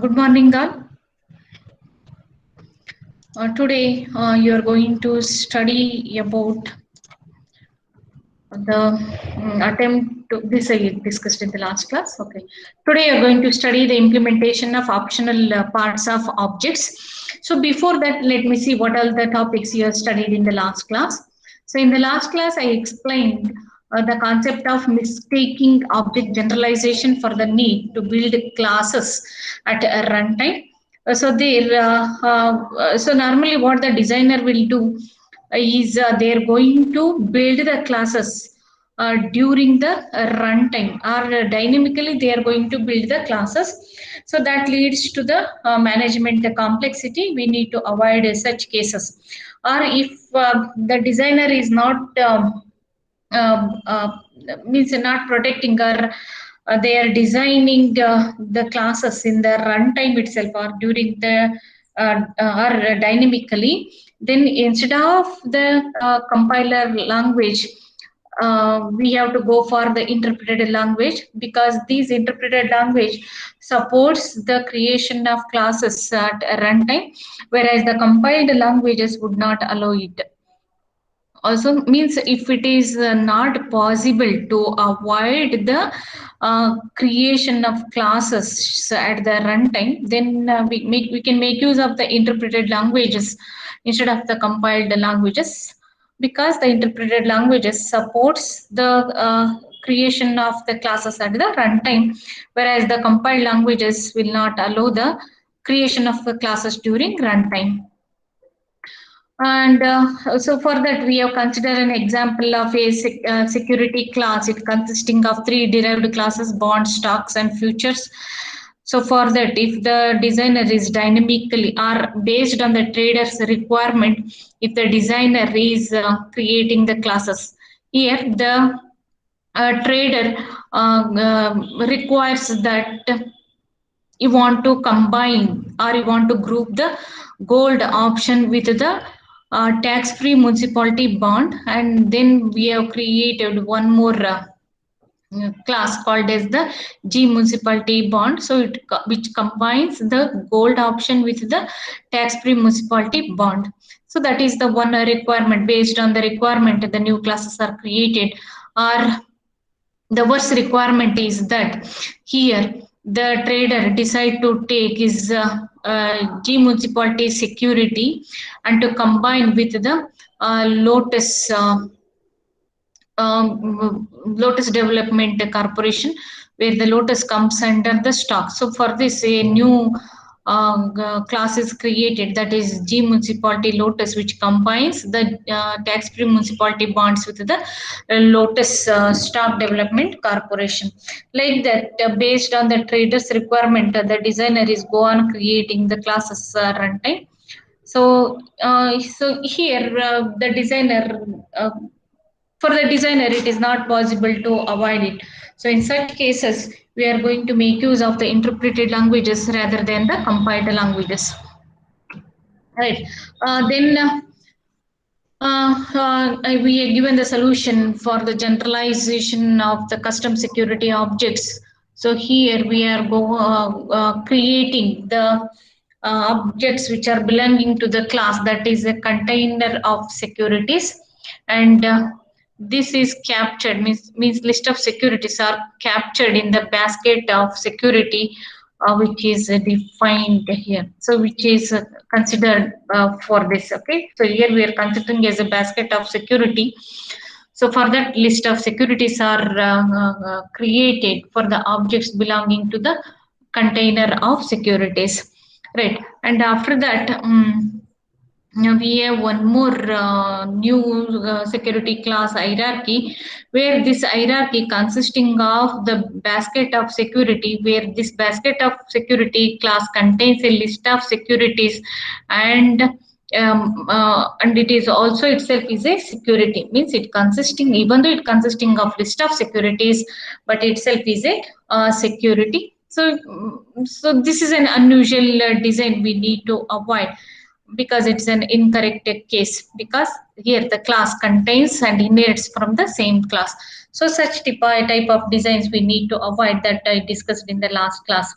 Good morning, all. Today, you are going to study about the attempt to this I discussed in the last class. Okay. Today, you are going to study the implementation of optional parts of objects. So, before that, let me see what all the topics you have studied in the last class. So, in the last class, I explained the concept of mistaking object generalization for the need to build classes at a runtime. So normally what the designer will do is they're going to build the classes during the runtime, or dynamically they are going to build the classes. So that leads to the management complexity. We need to avoid such cases. Or if the designer is not means not protecting, or they are designing the classes in the runtime itself or during the or dynamically, then instead of the compiler language, we have to go for the interpreted language, because these interpreted language supports the creation of classes at a runtime, whereas the compiled languages would not allow it. Also means if it is not possible to avoid the creation of classes at the runtime, then we can make use of the interpreted languages instead of the compiled languages, because the interpreted languages supports the creation of the classes at the runtime, whereas the compiled languages will not allow the creation of the classes during runtime. And so for that, we have considered an example of a security class. It consisting of three derived classes: bonds, stocks, and futures. So for that, if the designer is dynamically or based on the trader's requirement, if the designer is creating the classes, here the trader requires that you want to combine or you want to group the gold option with the tax-free municipality bond, and then we have created one more class called as the G municipality bond. So which combines the gold option with the tax-free municipality bond. So that is the one requirement. Based on the requirement, the new classes are created. Or the worst requirement is that here the trader decide to take is G municipality security and to combine with the Lotus Lotus Development Corporation, where the Lotus comes under the stock. So for this, a new class is created, that is G Municipality Lotus, which combines the tax-free municipality bonds with the Lotus Stock Development Corporation. Like that, based on the trader's requirement, the designer is go on creating the classes runtime. So here the designer for the designer it is not possible to avoid it. So in such cases we are going to make use of the interpreted languages rather than the compiled languages, right? We are given the solution for the generalization of the custom security objects. So here we are creating the objects which are belonging to the class, that is a container of securities, and this is captured, means list of securities are captured in the basket of security, which is defined here. So which is considered for this. Okay, so here we are considering as a basket of security. So for that, list of securities are created for the objects belonging to the container of securities, right? And after that, now we have one more new security class hierarchy, where this hierarchy consisting of the basket of security, where this basket of security class contains a list of securities, and it is also itself is a security, means it consisting, even though it consisting of list of securities, but itself is a security. So this is an unusual design we need to avoid, because it's an incorrect case, because here the class contains and inherits from the same class. So such type of designs we need to avoid, that I discussed in the last class.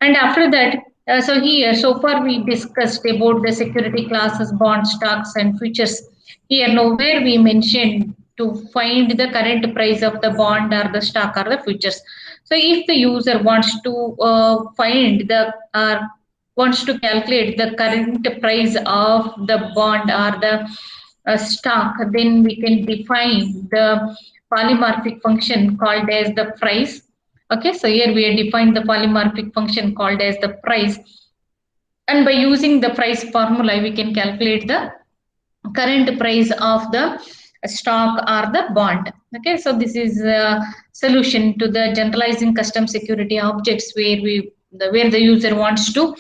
And after that, so far we discussed about the security classes, bonds, stocks, and futures. Here, nowhere we mentioned to find the current price of the bond or the stock or the futures. So, if the user wants to find the wants to calculate the current price of the bond or the stock, then we can define the polymorphic function called as the price. Okay, so here we have defined the polymorphic function called as the price, and by using the price formula, we can calculate the current price of the stock or the bond. Okay, so this is a solution to the generalizing custom security objects where the user wants to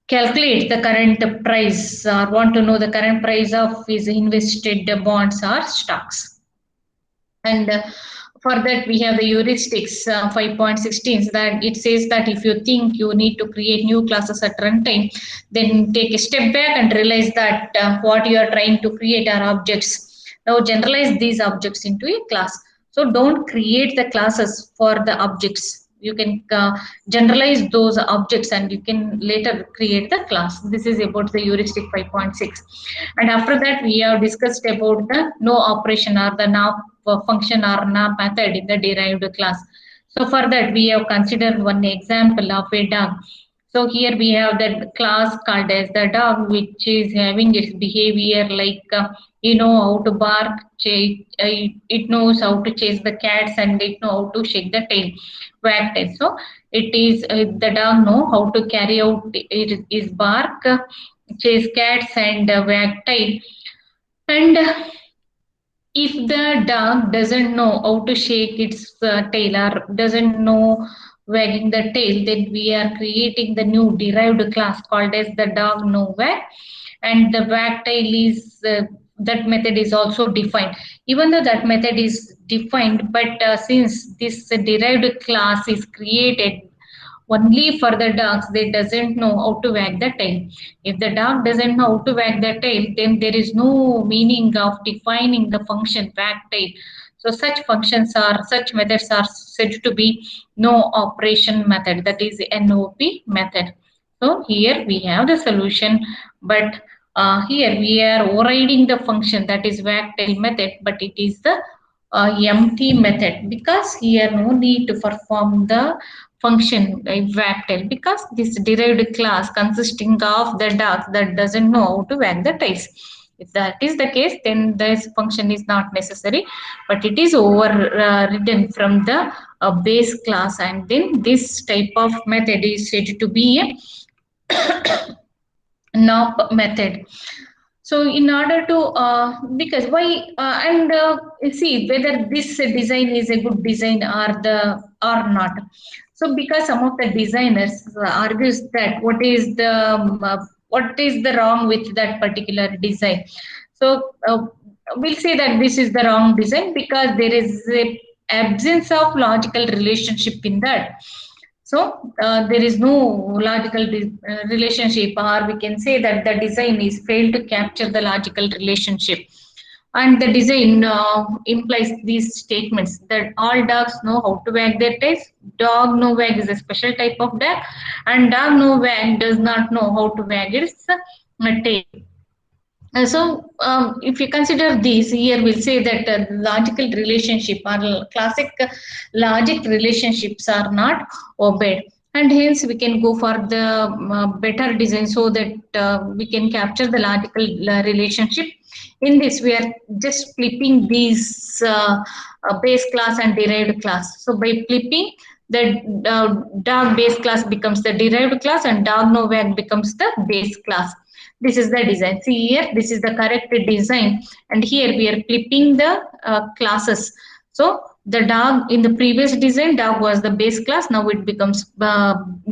calculate the current price or want to know the current price of his invested bonds or stocks. And for that, we have the heuristics 5.16 that it says that if you think you need to create new classes at runtime, then take a step back and realize that what you are trying to create are objects. Now generalize these objects into a class. So don't create the classes for the objects. You can generalize those objects and you can later create the class. This is about the heuristic 5.6. And after that, we have discussed about the no operation or the now function or now method in the derived class. So for that, we have considered one example of a dog. So here we have that class called as the dog, which is having its behavior like how to bark, it knows how to chase the cats, and it know how to shake the tail, wag tail. So it is the dog know how to carry out its bark, chase cats, and wag tail. And if the dog doesn't know how to shake its tail or doesn't know wagging the tail, then we are creating the new derived class called as the dog know wag. And the wag tail is that method is also defined. Even though that method is defined, but since this derived class is created only for the dogs, they doesn't know how to wag the tail. If the dog doesn't know how to wag the tail, then there is no meaning of defining the function wag tail. So such methods are said to be no operation method, that is NOP method. So here we have the solution, but here we are overriding the function, that is wag tail method, but it is the empty method, because here no need to perform the function wag tail, because this derived class consisting of the dog that doesn't know how to wag the tails. If that is the case, then this function is not necessary, but it is overridden from the base class, and then this type of method is said to be a NOP method. So in order to because why and see whether this design is a good design or not. So because some of the designers argues that what is the wrong with that particular design. So we'll say that this is the wrong design because there is a absence of logical relationship in that. So there is no logical relationship, or we can say that the design is failed to capture the logical relationship. And the design implies these statements that all dogs know how to wag their tails. Dog no wag is a special type of dog, and dog no wag does not know how to wag its tail. If you consider these, here we'll say that logical relationship or classic logic relationships are not obeyed, and hence we can go for the better design so that we can capture the logical relationship. In this, we are just flipping these base class and derived class. So by flipping, the dog base class becomes the derived class, and dog no wag becomes the base class. This is the design. See here, this is the correct design, and here we are flipping the classes. So the dog in the previous design, dog was the base class. Now it becomes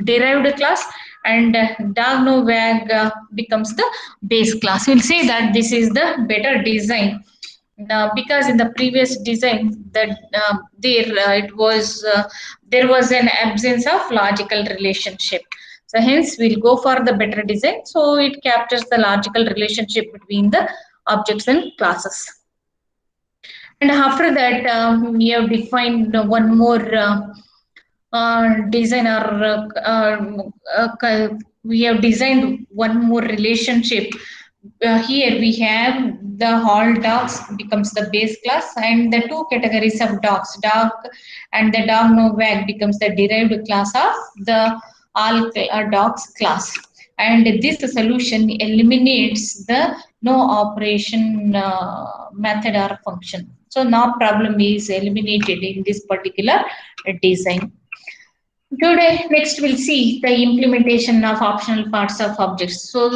derived class, and dog no wag becomes the base class. We'll say that this is the better design. Now, because in the previous design that there was an absence of logical relationship. So hence we'll go for the better design. So it captures the logical relationship between the objects and classes. And after that, we have defined one more design or we have designed one more relationship. Here we have the all dogs becomes the base class, and the two categories of dogs, dog and the dog no wag, becomes the derived class of the all dogs class. And this solution eliminates the no operation method or function. So now problem is eliminated in this particular design. Today, next we'll see the implementation of optional parts of objects. So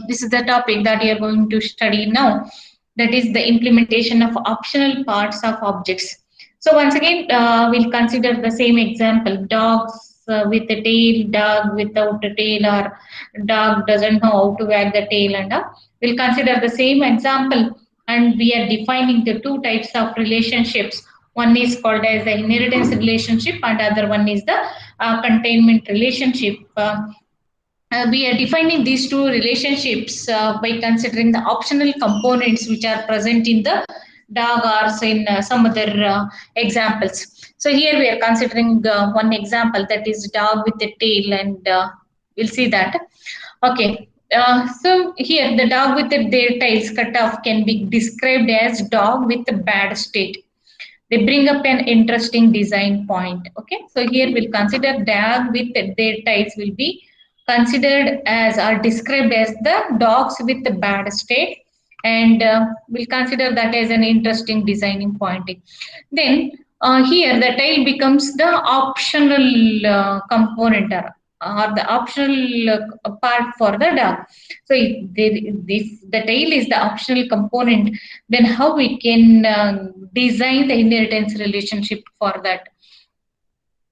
this is the topic that we are going to study now. That is the implementation of optional parts of objects. So once again, we'll consider the same example: dogs with a tail, dog without a tail, or dog doesn't know how to wag the tail, and we'll consider the same example. And we are defining the two types of relationships. One is called as the inheritance relationship, and other one is the containment relationship. We are defining these two relationships by considering the optional components which are present in the dog or in some other examples. So here we are considering one example, that is dog with a tail, and we'll see that. Okay. So here the dog with their tails cut off can be described as dog with a bad state. They bring up an interesting design point. Okay, so here we'll consider dog with their tails will be considered as or described as the dogs with the bad state, and we'll consider that as an interesting designing point. Then here the tail becomes the optional component, or the optional part for the dog. So if the tail is the optional component, then how we can design the inheritance relationship for that?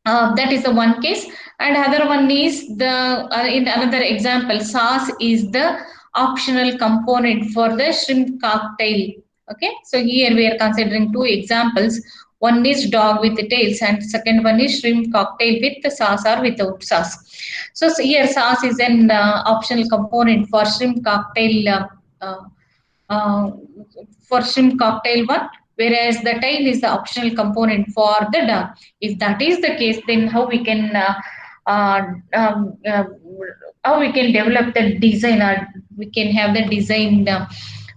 That is the one case, and other one is the in another example, sauce is the optional component for the shrimp cocktail. Okay, so here we are considering two examples. One is dog with the tails, and second one is shrimp cocktail with the sauce or without sauce. So here sauce is an optional component for shrimp cocktail. Uh, uh, for shrimp cocktail one, whereas the tail is the optional component for the dog. If that is the case, then uh, um, uh, how we can develop the design, or we can have the design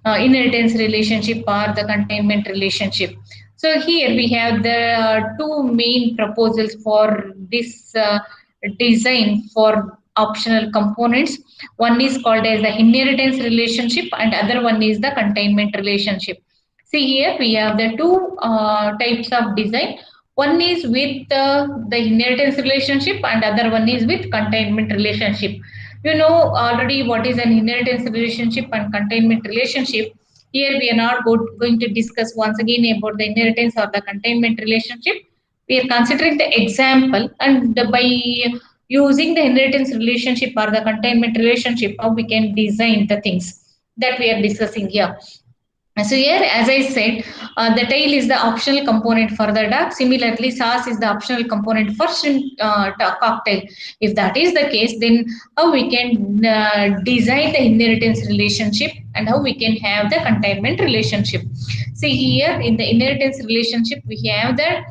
inheritance relationship or the containment relationship. So here we have the two main proposals for this design for optional components. One is called as the inheritance relationship, and other one is the containment relationship. See here we have the two types of design. One is with the inheritance relationship, and other one is with containment relationship. You know already what is an inheritance relationship and containment relationship. Here we are not going to discuss once again about the inheritance or the containment relationship. We are considering the example, and by using the inheritance relationship or the containment relationship, how we can design the things that we are discussing here. So here, as I said, the tail is the optional component for the duck. Similarly, sauce is the optional component for shrimp cocktail. If that is the case, then how we can design the inheritance relationship, and how we can have the containment relationship. See here, in the inheritance relationship, we have the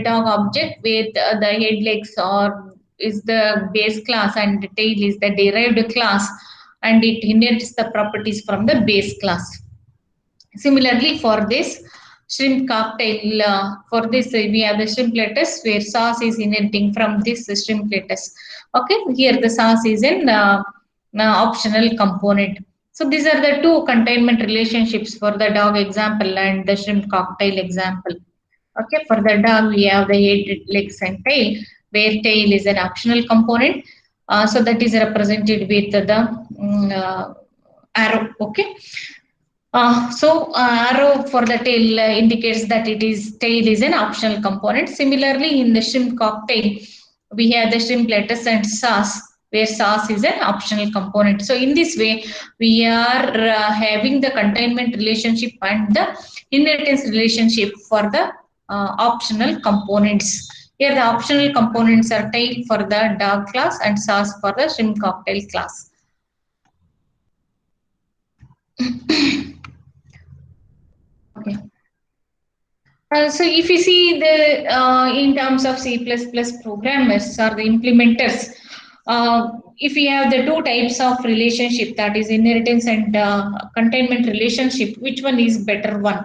dog object with the head, legs, or is the base class, and the tail is the derived class, and it inherits the properties from the base class. Similarly, for this shrimp cocktail, for this we have the shrimp lettuce, where sauce is inheriting from this shrimp lettuce. Okay, here the sauce is an optional component. So these are the two containment relationships for the dog example and the shrimp cocktail example. Okay, for the dog we have the head, legs, and tail, where tail is an optional component. So that is represented with the arrow. Okay. Arrow for the tail indicates that it is tail is an optional component. Similarly, in the shrimp cocktail, we have the shrimp lettuce and sauce, where sauce is an optional component. So in this way, we are having the containment relationship and the inheritance relationship for the optional components. Here, the optional components are tail for the dog class and sauce for the shrimp cocktail class. Okay. So if you see the in terms of C++ programmers or the implementers, if we have the two types of relationship, that is inheritance and containment relationship, which one is better one?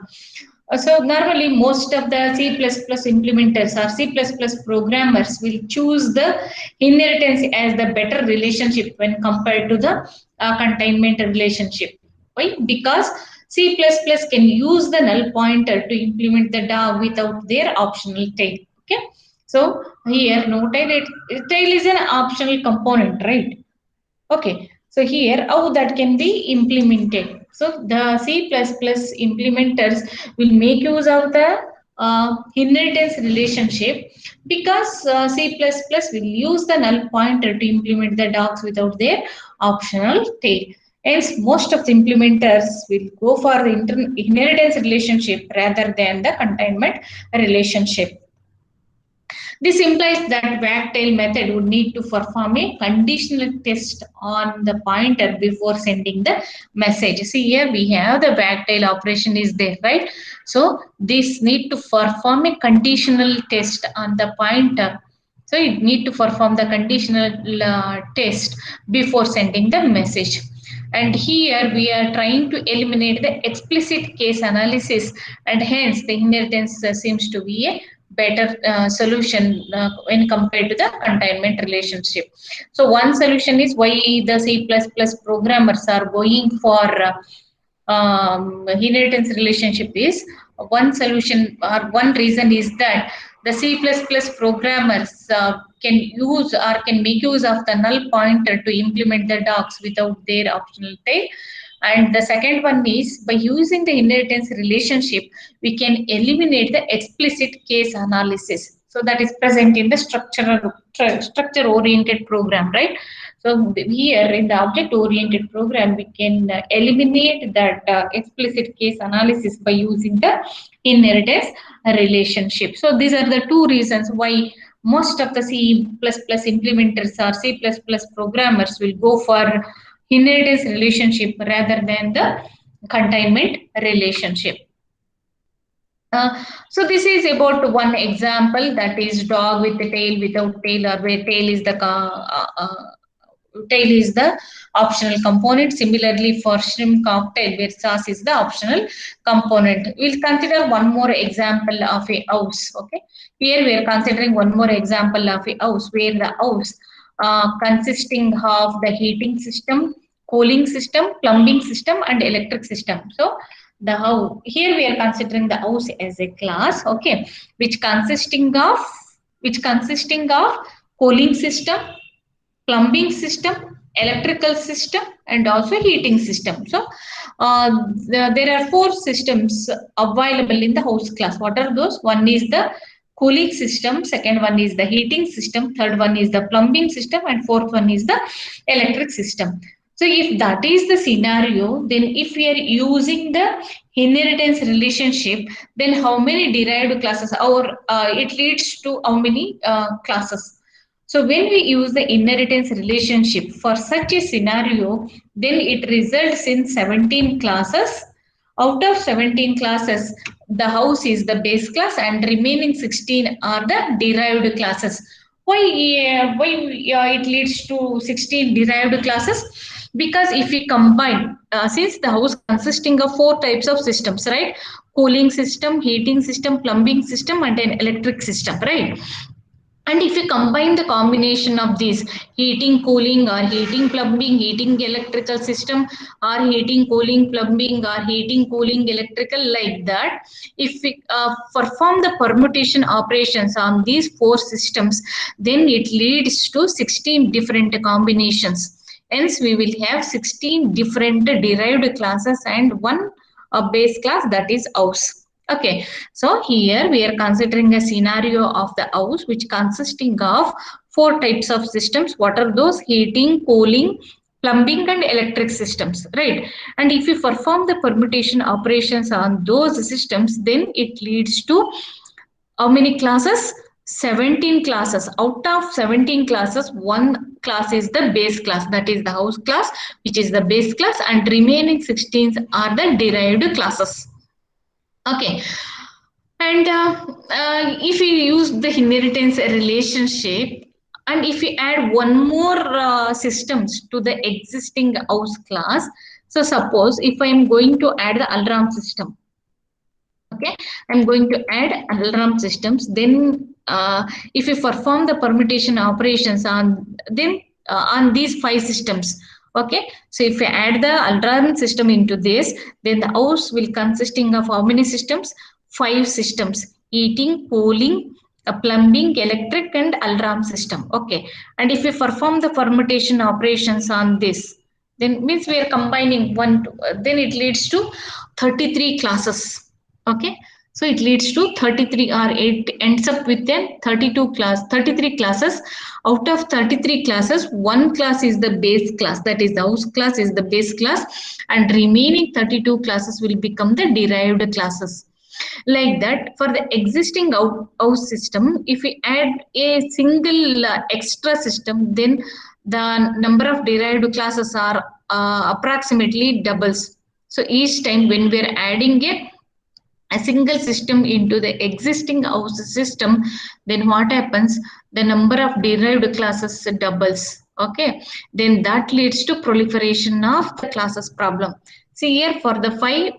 So normally most of the C++ implementers or C++ programmers will choose the inheritance as the better relationship when compared to the containment relationship. Why? Because C++ can use the null pointer to implement the DAO without their optional tail. Okay. So here no tail is an optional component, right? Okay, so here how that can be implemented. So the C++ implementers will make use of the inheritance relationship because C++ will use the null pointer to implement the docs without their optional tail. Hence, most of the implementers will go for the inheritance relationship rather than the containment relationship. This implies that wagtail method would need to perform a conditional test on the pointer before sending the message. See here we have the wagtail operation is there, right? So this need to perform a conditional test on the pointer. So you need to perform the conditional test before sending the message. And here we are trying to eliminate the explicit case analysis, and hence the inheritance seems to be a better solution when compared to the containment relationship. So one solution is why the C++ programmers are going for inheritance relationship is one solution or one reason is that the C++ programmers can use or can make use of the null pointer to implement the docs without their optional tail. And the second one is by using the inheritance relationship, we can eliminate the explicit case analysis. So that is present in the structure oriented program, right? So here in the object oriented program, we can eliminate that explicit case analysis by using the inheritance relationship. So these are the two reasons why most of the C++ implementers or C++ programmers will go for inheritance relationship rather than the containment relationship. So this is about one example, that is dog with the tail without tail, or where tail is the optional component. Similarly for shrimp cocktail where sauce is the optional component. We'll consider one more example of a house. Okay, here we are considering one more example of a house where the house consisting of the heating system, cooling system, plumbing system and electric system. So the house, here we are considering the house as a class, okay, which consisting of cooling system, plumbing system, electrical system, and also heating system. So there are four systems available in the house class. What are those? One is the cooling system, second one is the heating system, third one is the plumbing system, and fourth one is the electric system. So if that is the scenario, then if we are using the inheritance relationship, then how many derived classes, or it leads to how many classes? So when we use the inheritance relationship for such a scenario, then it results in 17 classes. Out of 17 classes, the house is the base class and remaining 16 are the derived classes. Why it leads to 16 derived classes? Because if we combine, since the house consisting of four types of systems, right? Cooling system, heating system, plumbing system, and an electric system, right? And if you combine the combination of these heating, cooling, or heating, plumbing, heating, electrical system, or heating, cooling, plumbing, or heating, cooling, electrical, like that, if we perform the permutation operations on these four systems, then it leads to 16 different combinations. Hence, we will have 16 different derived classes and one base class, that is house. Okay, so here we are considering a scenario of the house which consisting of four types of systems. What are those? Heating, cooling, plumbing and electric systems, right? And if you perform the permutation operations on those systems, then it leads to how many classes? 17 classes. Out of 17 classes, one class is the base class, that is the house class, which is the base class, and remaining 16 are the derived classes. Okay, And if you use the inheritance relationship, and if you add one more systems to the existing house class, so suppose if I am going to add the alarm system, okay, I'm going to add alarm systems, then if you perform the permutation operations on then on these five systems, okay, so if you add the alarm system into this, then the house will consisting of how many systems? Five systems: heating, cooling, plumbing, electric, and alarm system. Okay, and if you perform the permutation operations on this, then means we are combining one then it leads to 33 classes. Okay, so it leads to 33, or it ends up with a 33 classes. Out of 33 classes, one class is the base class, that is the house class is the base class, and remaining 32 classes will become the derived classes. Like that, for the existing house system, if we add a single extra system, then the number of derived classes are approximately doubles. So each time when we are adding a single system into the existing house system, then what happens? The number of derived classes doubles. Okay, then that leads to proliferation of the classes problem. See here, for the five,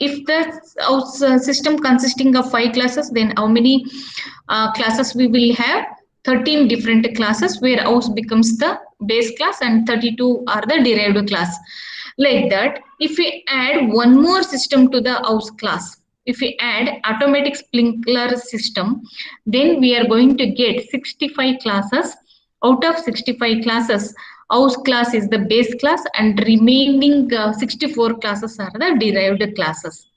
if the house system consisting of five classes, then how many classes we will have? 13 different classes, where house becomes the base class and 32 are the derived class. Like that, if we add one more system to the house class, if we add automatic sprinkler system, then we are going to get 65 classes. Out of 65 classes, house class is the base class, and remaining 64 classes are the derived classes.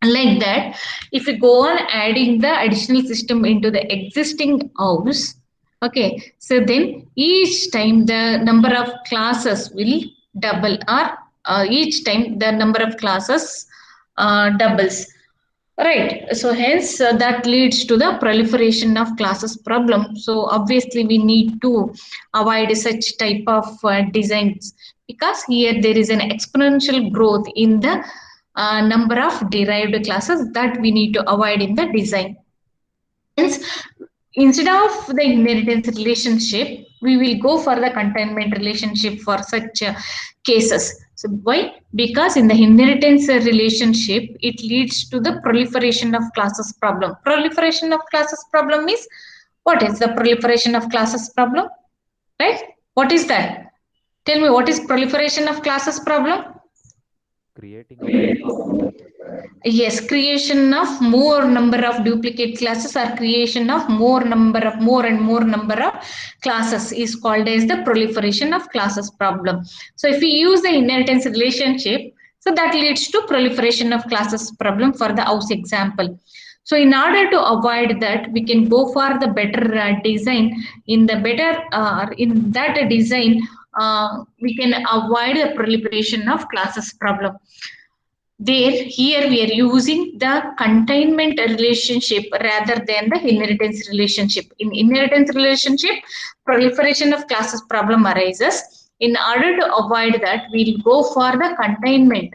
Like that, if we go on adding the additional system into the existing house, okay, so then each time the number of classes will double, or each time the number of classes doubles. Right. So hence that leads to the proliferation of classes problem. So obviously we need to avoid such type of designs, because here there is an exponential growth in the number of derived classes that we need to avoid in the design. Hence, instead of the inheritance relationship, we will go for the containment relationship for such cases. So why? Because in the inheritance relationship, it leads to the proliferation of classes problem. Proliferation of classes problem is, what is the proliferation of classes problem? Right? What is that? Tell me, what is proliferation of classes problem? Creating of duplicate classes. Yes, creation of more number of duplicate classes, or creation of more and more number of classes is called as the proliferation of classes problem. So if we use the inheritance relationship, so that leads to proliferation of classes problem for the house example. So in order to avoid that, we can go for the better design. In the better in that design, we can avoid the proliferation of classes problem. There, here we are using the containment relationship rather than the inheritance relationship. In inheritance relationship, proliferation of classes problem arises. In order to avoid that, we'll go for the containment.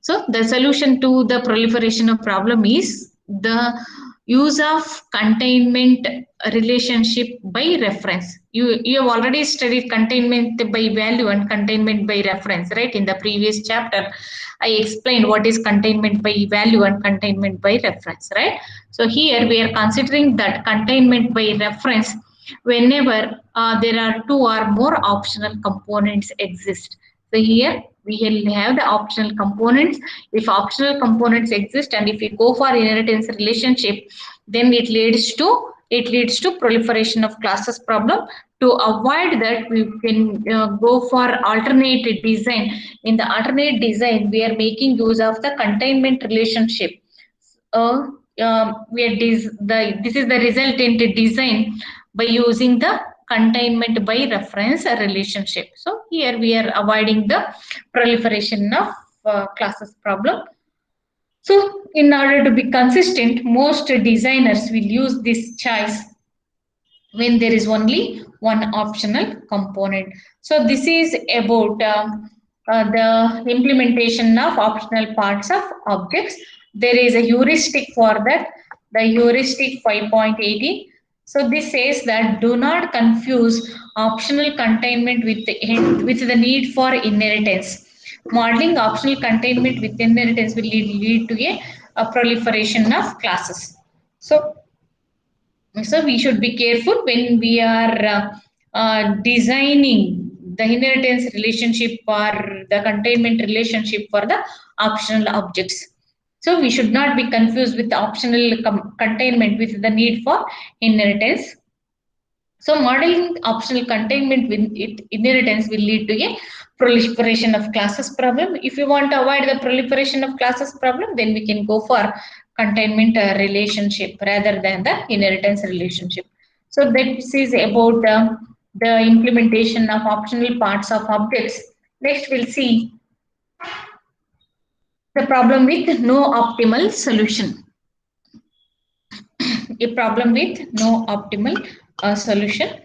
So the solution to the proliferation of problem is the use of containment relationship by reference. You have already studied containment by value and containment by reference, right? In the previous chapter, I explained what is containment by value and containment by reference, right? So here we are considering that containment by reference whenever there are two or more optional components exist. So here we will have the optional components. If optional components exist, and if we go for inheritance relationship, then it leads to proliferation of classes problem. To avoid that, we can go for alternate design. In the alternate design, we are making use of the containment relationship. uh, this is the resultant design by using the containment by reference relationship. So here we are avoiding the proliferation of classes problem. So in order to be consistent, most designers will use this choice when there is only one optional component. So this is about the implementation of optional parts of objects. there is a heuristic for that, the heuristic 5.80. So this says that do not confuse optional containment with the need for inheritance. Modeling optional containment with inheritance will lead to a proliferation of classes. So we should be careful when we are designing the inheritance relationship or the containment relationship for the optional objects. So we should not be confused with the optional containment with the need for inheritance. So modeling optional containment with inheritance will lead to a proliferation of classes problem. If you want to avoid the proliferation of classes problem, then we can go for containment relationship rather than the inheritance relationship. So this is about the implementation of optional parts of objects. Next we'll see the problem with no optimal solution. A problem with no optimal solution.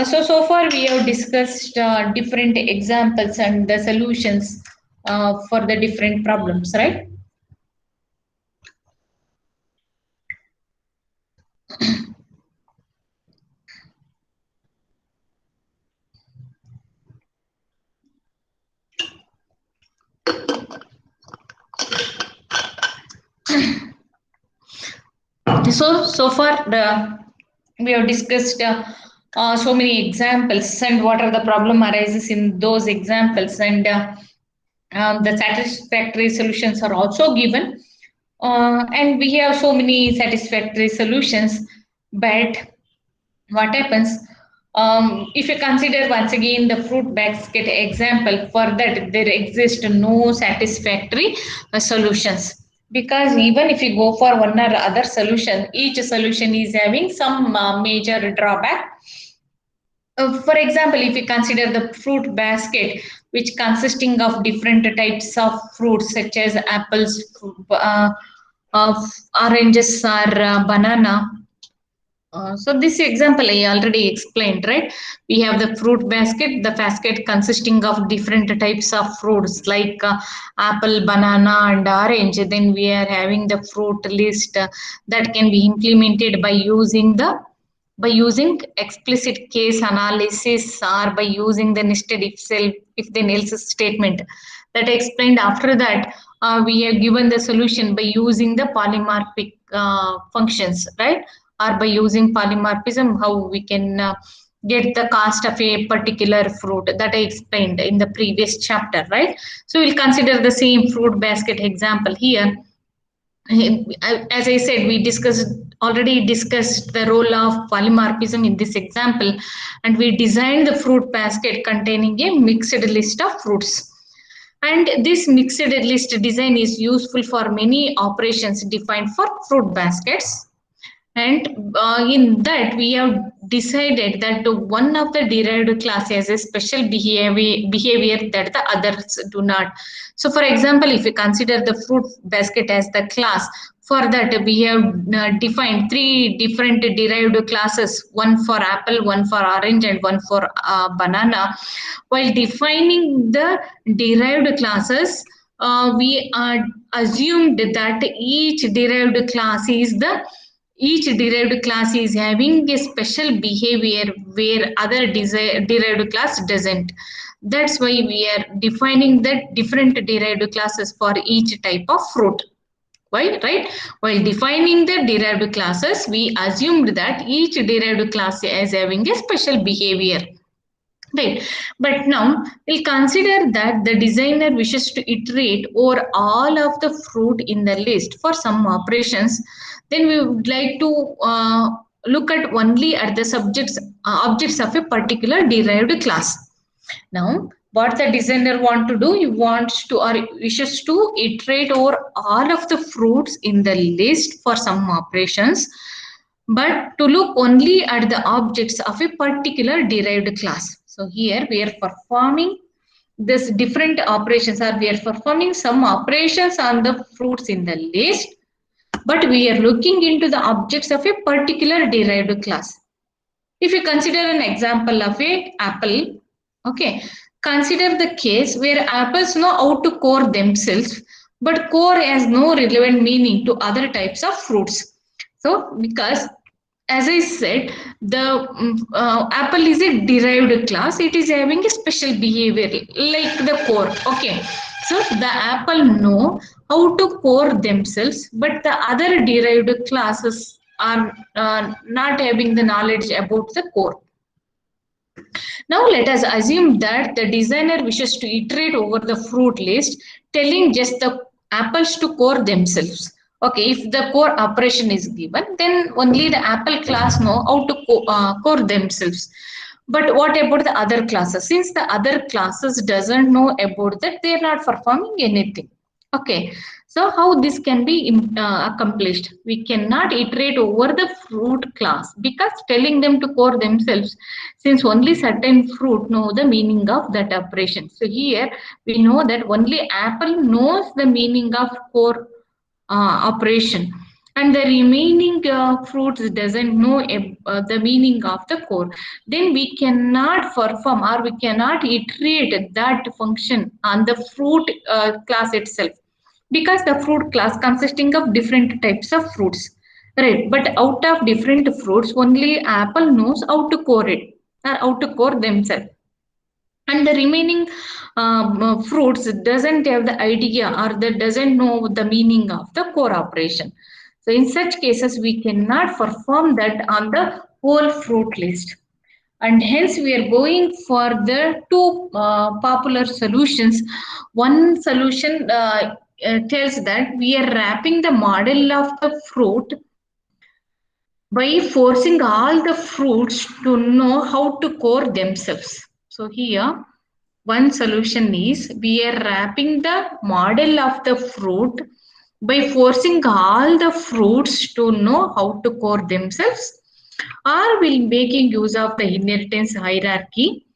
So far we have discussed different examples and the solutions for the different problems, right? So far we have discussed so many examples and what are the problem arises in those examples, and the satisfactory solutions are also given, and we have so many satisfactory solutions. But what happens if you consider once again the fruit basket example? For that there exist no satisfactory solutions, because even if you go for one or other solution, each solution is having some major drawback. For example, if you consider the fruit basket, which consisting of different types of fruits such as apples, oranges, or banana. So this example I already explained, right? We have the fruit basket, the basket consisting of different types of fruits like apple, banana, and orange. Then we are having the fruit list that can be implemented by using explicit case analysis, or by using the nested if then else statement that I explained. After that, we have given the solution by using the polymorphic functions, right? Or by using polymorphism, how we can get the cost of a particular fruit, that I explained in the previous chapter, right? So we'll consider the same fruit basket example here. As I said, we already discussed the role of polymorphism in this example, and we designed the fruit basket containing a mixed list of fruits. And this mixed list design is useful for many operations defined for fruit baskets. And in that, we have decided that one of the derived class has a special behavior that the others do not. So, for example, if you consider the fruit basket as the class, for that we have defined three different derived classes: one for apple, one for orange, and one for banana. While defining the derived classes, we assumed that each derived class is having a special behavior where other derived class doesn't. That's why we are defining the different derived classes for each type of fruit. Why? Right? While defining the derived classes, we assumed that each derived class is having a special behavior. Right. But now we'll consider that the designer wishes to iterate over all of the fruit in the list for some operations. Then we would like to look at only at the objects of a particular derived class. Now, what the designer want to do, he wants to or wishes to iterate over all of the fruits in the list for some operations, but to look only at the objects of a particular derived class. So here we are performing this different operations, or we are performing some operations on the fruits in the list, but we are looking into the objects of a particular derived class. If you consider an example of a apple, okay, consider the case where apples know how to core themselves, but core has no relevant meaning to other types of fruits. So, because as I said, the apple is a derived class. It is having a special behavior like the core. Okay, so the apple know how to core themselves, but the other derived classes are not having the knowledge about the core. Now let us assume that the designer wishes to iterate over the fruit list, telling just the apples to core themselves. Okay, if the core operation is given, then only the apple class know how to core themselves. But what about the other classes? Since the other classes doesn't know about that, they are not performing anything. Okay, so how this can be accomplished? We cannot iterate over the fruit class because telling them to core themselves, since only certain fruit know the meaning of that operation. So here we know that only apple knows the meaning of core operation, and the remaining fruits doesn't know the meaning of the core. Then we cannot perform or we cannot iterate that function on the fruit class itself, because the fruit class consisting of different types of fruits, right? But out of different fruits only apple knows how to core it or how to core themselves, and the remaining fruits doesn't have the idea or that doesn't know the meaning of the core operation. So in such cases we cannot perform that on the whole fruit list, and hence we are going for the two popular solutions. One solution tells that we are wrapping the model of the fruit by forcing all the fruits to know how to core themselves. So here one solution is we are wrapping the model of the fruit by forcing all the fruits to know how to core themselves, or will making use of the inheritance hierarchy.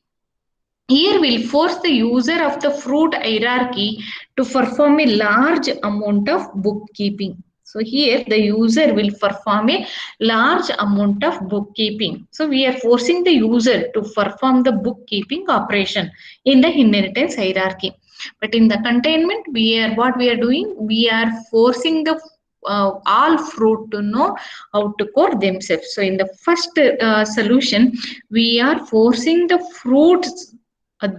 Here we'll force the user of the fruit hierarchy to perform a large amount of bookkeeping. So here the user will perform a large amount of bookkeeping. So we are forcing the user to perform the bookkeeping operation in the inheritance hierarchy. But in the containment, we are doing? We are forcing the all fruit to know how to core themselves. So in the first solution, we are forcing the fruits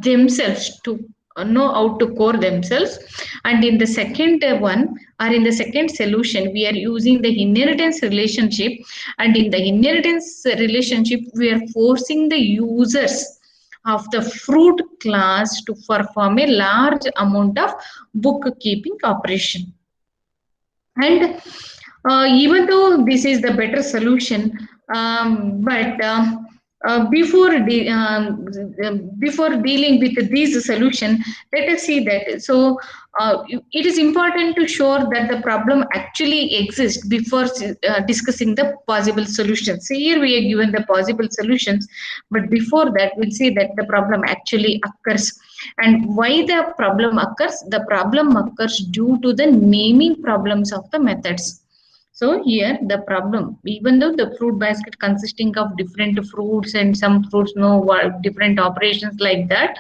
themselves to know how to core themselves, and in the second one or in the second solution we are using the inheritance relationship, and in the inheritance relationship we are forcing the users of the fruit class to perform a large amount of bookkeeping operation. And even though this is the better solution, but before dealing with this solution, let us see that. So it is important to show that the problem actually exists before discussing the possible solutions. So here we are given the possible solutions, but before that we'll see that the problem actually occurs. And why the problem occurs? The problem occurs due to the naming problems of the methods. So here the problem, even though the fruit basket consisting of different fruits and some fruits know what different operations like that,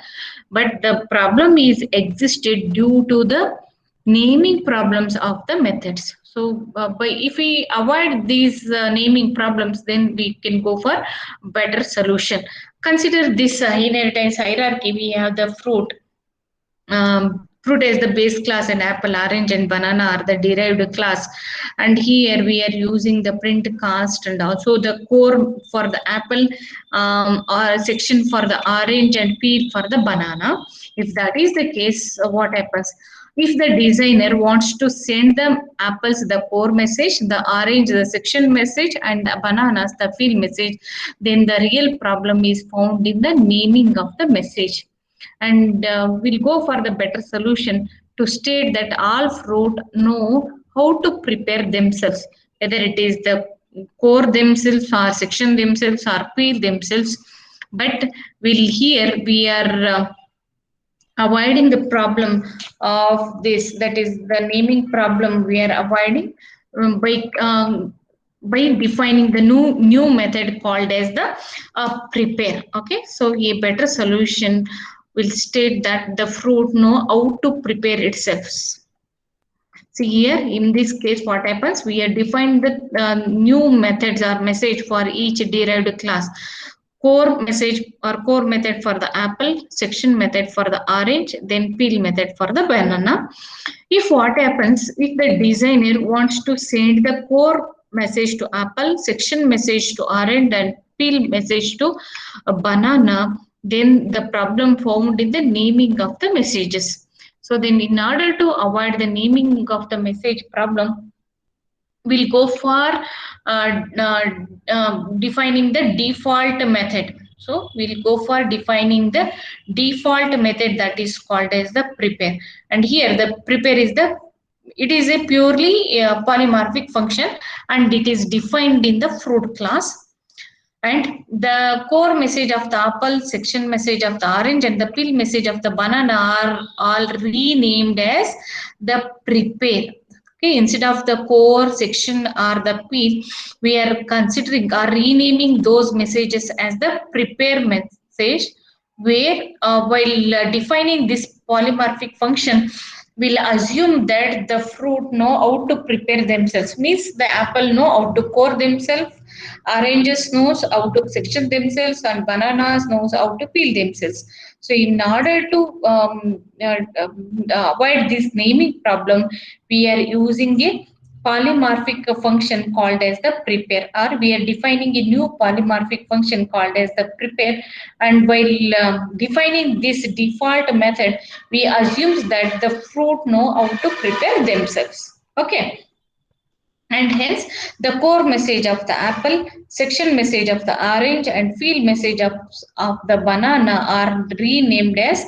but the problem is existed due to the naming problems of the methods. So by if we avoid these naming problems, then we can go for better solution. Consider this inheritance hierarchy. We have the fruit as the base class, and apple, orange and banana are the derived class, and here we are using the print cast and also the core for the apple, or section for the orange and peel for the banana. If that is the case, what happens? If the designer wants to send the apples the core message, the orange the section message, and the bananas the field message, then the real problem is found in the naming of the message. And we'll go for the better solution to state that all fruit know how to prepare themselves, whether it is the core themselves or section themselves or peel themselves. But we'll here we are avoiding the problem of this, that is the naming problem we are avoiding by defining the new method called as the prepare. Okay, so a better solution will state that the fruit know how to prepare itself. See here, in this case, what happens? We have defined the new methods or message for each derived class. Core message or core method for the apple, section method for the orange, then peel method for the banana. If what happens, if the designer wants to send the core message to apple, section message to orange, and peel message to a banana, then the problem found in the naming of the messages. So then in order to avoid the naming of the message problem, we'll go for defining the default method. So we'll go for defining the default method that is called as the prepare. And here the prepare is the, it is a purely polymorphic function, and it is defined in the fruit class. And the core message of the apple, section message of the orange, and the peel message of the banana are all renamed as the prepare. Okay, instead of the core, section, or the peel, we are considering or renaming those messages as the prepare message, where while defining this polymorphic function, we'll assume that the fruit know how to prepare themselves. Means the apple know how to core themselves, oranges knows how to section themselves, and bananas knows how to peel themselves. So in order to avoid this naming problem, we are using a polymorphic function called as the prepare, or we are defining a new polymorphic function called as the prepare. And while defining this default method, we assume that the fruit know how to prepare themselves. Okay, and hence the core message of the apple, section message of the orange, and field message of the banana are renamed as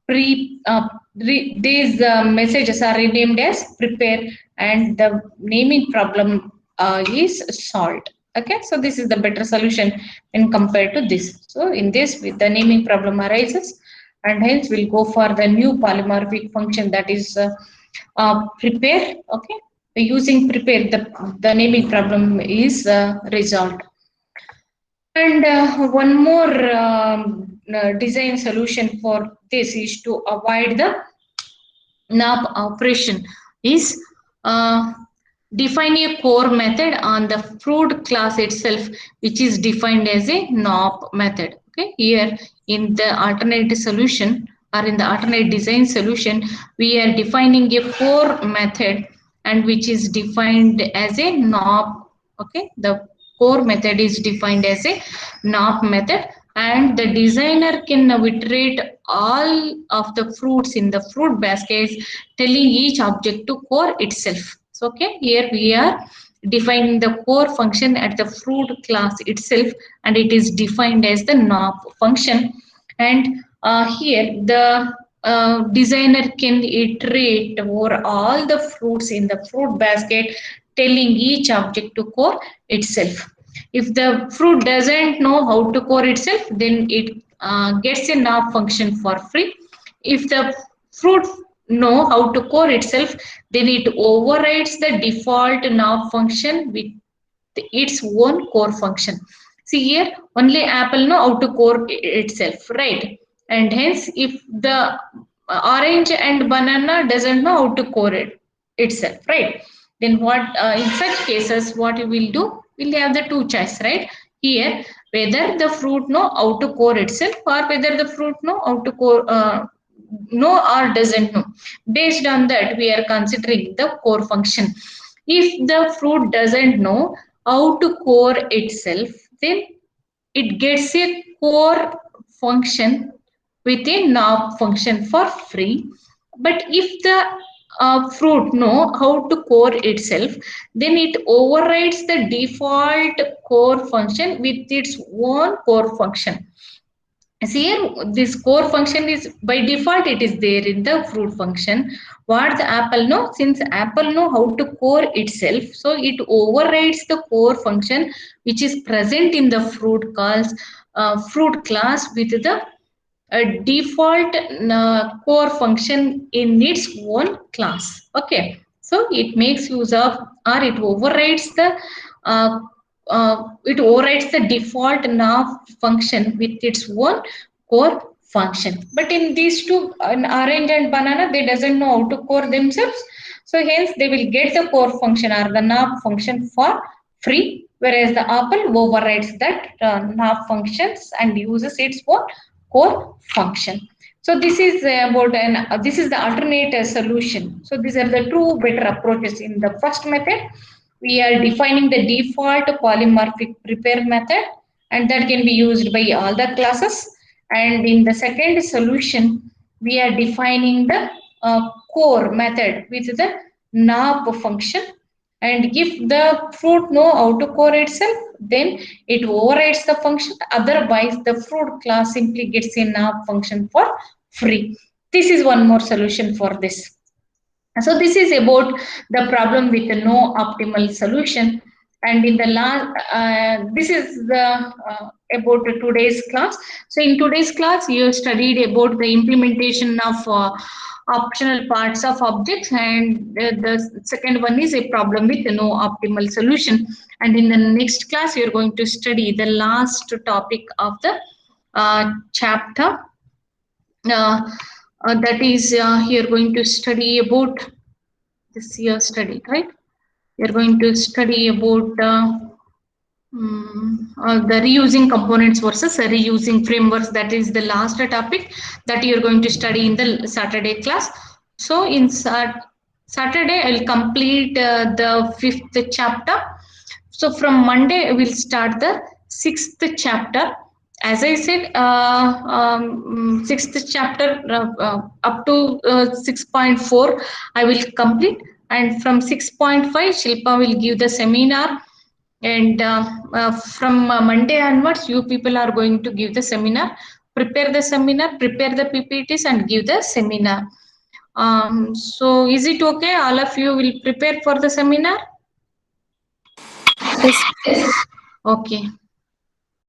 these messages are renamed as prepare, and the naming problem is solved. Okay, so this is the better solution when compared to this. So in this, with the naming problem arises, and hence we'll go for the new polymorphic function, that is prepare. Okay, using prepare, the naming problem is resolved. And one more design solution for this is to avoid the NAP operation is define a core method on the fruit class itself, which is defined as a NOP method. Okay, here in the alternate solution or in the alternate design solution, we are defining a core method, and which is defined as a NOP. Okay, the core method is defined as a NOP method, and the designer can now iterate all of the fruits in the fruit baskets, telling each object to core itself. So, okay, here we are defining the core function at the fruit class itself, and it is defined as the NOP function. And here the designer can iterate over all the fruits in the fruit basket, telling each object to core itself. If the fruit doesn't know how to core itself, then it gets a NOP function for free. If the fruit know how to core itself, then it overrides the default NOP function with its own core function. See here, only apple know how to core itself, right? And hence, if the orange and banana doesn't know how to core it itself, right? Then what? In such cases, what you will do? We'll have the two choice, right? Here, whether the fruit know how to core itself, or whether the fruit know how to core. Know or doesn't know. Based on that, we are considering the core function. If the fruit doesn't know how to core itself, then it gets a core function with a NOP function for free. But if the fruit know how to core itself, then it overrides the default core function with its own core function. See here, this core function is by default, it is there in the fruit function. What the apple know? Since apple know how to core itself, so it overrides the core function which is present in the fruit class with the default core function in its own class. Okay, so it makes use of, or uh, it overrides the default nav function with its own core function. But in these two, in orange and banana, they doesn't know how to core themselves. So hence they will get the core function or the NAP function for free, whereas the Apple overrides that NAP functions and uses its own core function. So this is about this is the alternate solution. So these are the two better approaches. In the first method, we are defining the default polymorphic prepare method, and that can be used by all the classes. And in the second solution, we are defining the core method with the NAP function. And if the fruit know how to core itself, then it overrides the function. Otherwise, the fruit class simply gets a NAP function for free. This is one more solution for this. So this is about the problem with the no optimal solution. And in the last, this is the about today's class. So in today's class, you studied about the implementation of optional parts of objects, and the second one is a problem with no optimal solution. And in the next class, you're going to study the last topic of the chapter. That is, you're going to study about this year study, right? You're going to study about the reusing components versus reusing frameworks. That is the last topic that you're going to study in the Saturday class. So in Saturday, I'll complete the 5th chapter. So from Monday, we'll start the 6th chapter. As I said, 6th chapter up to 6.4, I will complete. And from 6.5, Shilpa will give the seminar. And from Monday onwards, you people are going to give the seminar, prepare the seminar, prepare the PPTs, and give the seminar. So is it okay? All of you will prepare for the seminar? Yes. Okay.